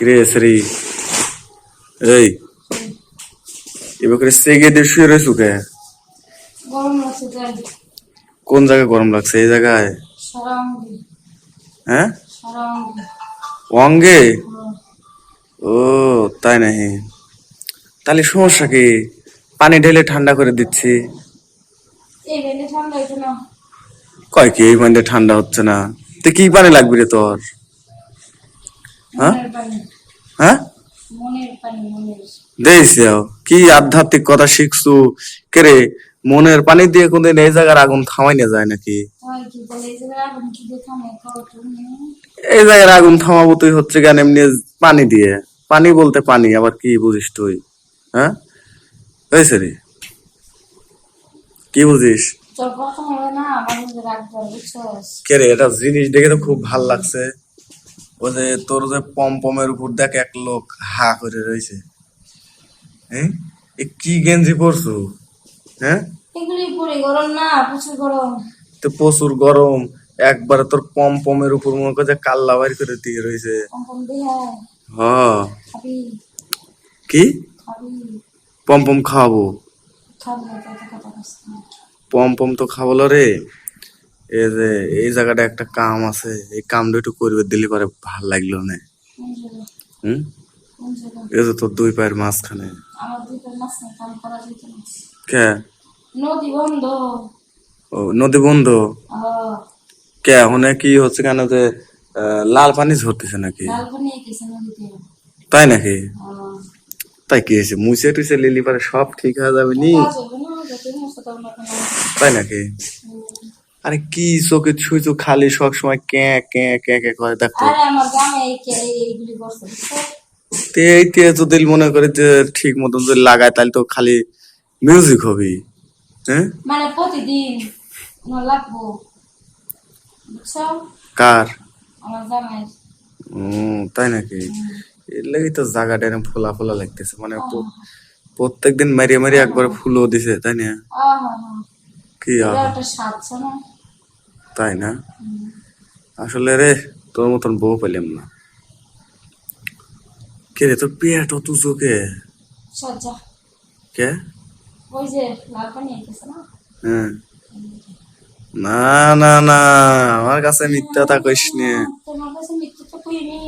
Cresceri. এই এবার করে সেগে দিয়ে শুয়ে রয়েছু কে? গরম লাগছে তাই। কোন জায়গায় গরম লাগছে? এই জায়গায়? সারা অঙ্গে। হ্যাঁ? সারা অঙ্গে। অঙ্গে? হ্যাঁ। ও তাই নাকি? তাহলে সমস্যা কি? পানি ঢেলে ঠান্ডা করে দিচ্ছি। এই বেলে ঠান্ডা হইতো না। কয় কি এই পানিতে ঠান্ডা হচ্ছে না? তো কি পানি লাগবে রে তোর? হ্যাঁ? মনের পানি। হ্যাঁ? মনের পানি মনের। দেখ কি আধ্যাত্মিক কথা শিখছু কে রে? মনের পানি দিয়ে কোনদিন এই জায়গার আগুন থামাই না যায় নাকি? হয় কি তাহলে এই জায়গায় আগুন কি দিয়ে থামে কও তুমি? এই জায়গার আগুন থামাবো তুই হচ্ছে কেন এমনি পানি দিয়ে? পানি বলতে পানি আবার কি বুঝিস তুই? হ্যাঁ হয়েছে রে কি বুঝিস? তোর কথা হবে না আমার মধ্যে রাখতে বুঝছস? কে রে এটা জিনিস দেখে তো খুব ভাল লাগছে। ওই যে তোর যে পমের উপর দেখ এক লোক হা করে রয়েছে। হ্যাঁ এ কি গেঞ্জি পরছু? হ্যাঁ এগুলি পরে গরম না প্রচুর গরম। তো প্রচুর গরম। একবারে তোর পমের উপর মনে করে কাল্লা বাইর করে দিয়ে রয়েছে। কম কম দিয়ে হ খাবি কি খাবি পম খাওয়াবো? খাবি না তো কথা বলছিস না। পম তো খাওয়ালো রে। এই যে এই জায়গাটা একটা কাম আছে, এই কামটা একটু করবে দিলে পারে ভাল লাগলো না। কোন জায়গা? হুম কোন জায়গা? এই যে তোর দুই পায়ের মাঝখানে। আমার দুইটার মাঝখানে কাম করা যেত না। কে? নদী বন্ধ। ও নদী বন্ধ? আহ, কে ওখানে কি হচ্ছে কেন যে লাল পানি ঝরতেছে নাকি? লাল পানি গেছে নদীতে। তাই নাকি? আহ, তাই কি হয়েছে মুছে টুছে লিলি পারে সব ঠিক হয়ে যাবে নি? কাজ হবে না যতই মশা তখন এখন তাই নাকি? আরে কি চোখে ছুঁচু খালি সব সময় কে কে কে কে করে দেখতো। আরে আমার গ্রামে এইগুলি করছে বুঝছো? এই তে যদি মনে করে যে ঠিক মতন যদি লাগায় তাহলে তো খালি মিউজিক হবি। হ্যাঁ মানে প্রতিদিন আমার লাগবো বুঝছো? কার? আমার জামাই। তাই নাকি? এর লাগি তো জায়গাটা এরকম ফোলা ফোলা লাগতেছে মানে আহ, প্রত্যেকদিন মারিয়ে মারিয়ে একবার ফুলও দিছে তাই না? আহ, কি এটা আহ একটা সাজছে না? তাই না? আসলে রে তোর মতন বউ পেলাম না। কে রে তোর পেট অত চোখে? সজ্জা। কে? ওই যে লাল পানি গেছে না? হ্যাঁ না না না আমার কাছে মিথ্যা তা কইস নে। তোমার কাছে মৃত্যু তো কইনি।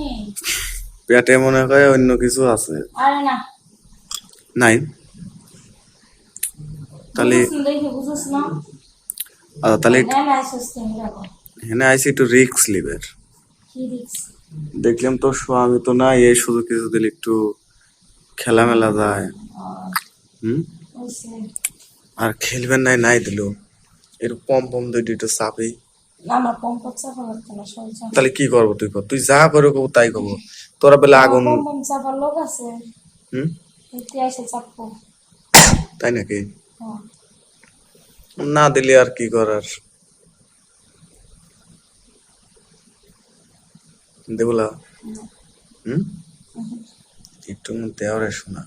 পেটে মনে হয় অন্য কিছু আছে। আরে না নাই তাহলে বুঝছ না দেখে বুঝছ না? আচ্ছা তাহলে না না সুস্থ রাখো। এখানে আইসি একটু রিক্স লিবের। কি রিক্স? দেখলাম তো স্বামী তো নাই এই শুধু কিছু দিলে একটু খেলামেলা যায়। হুম ওইসে আর খেলবেন নাই নাই দিল একটু পম দুইটা একটু চাপি। না আমার পম চাপা লাগতো না সহজে। তাহলে কি করবো তুই কর তুই যা করে কব তাই কব তোরা বেলা আমার আগুন। পম চাপার লোক আছে। হুম এতে এসে চাপবো। তাই নাকি? হ্যাঁ। না দিলে আর কি করার দেবলা। হুম একটু দেওয়ারে শোনা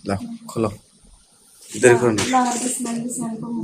লাও খোলো দেরি করো না। না বিছানা করবো।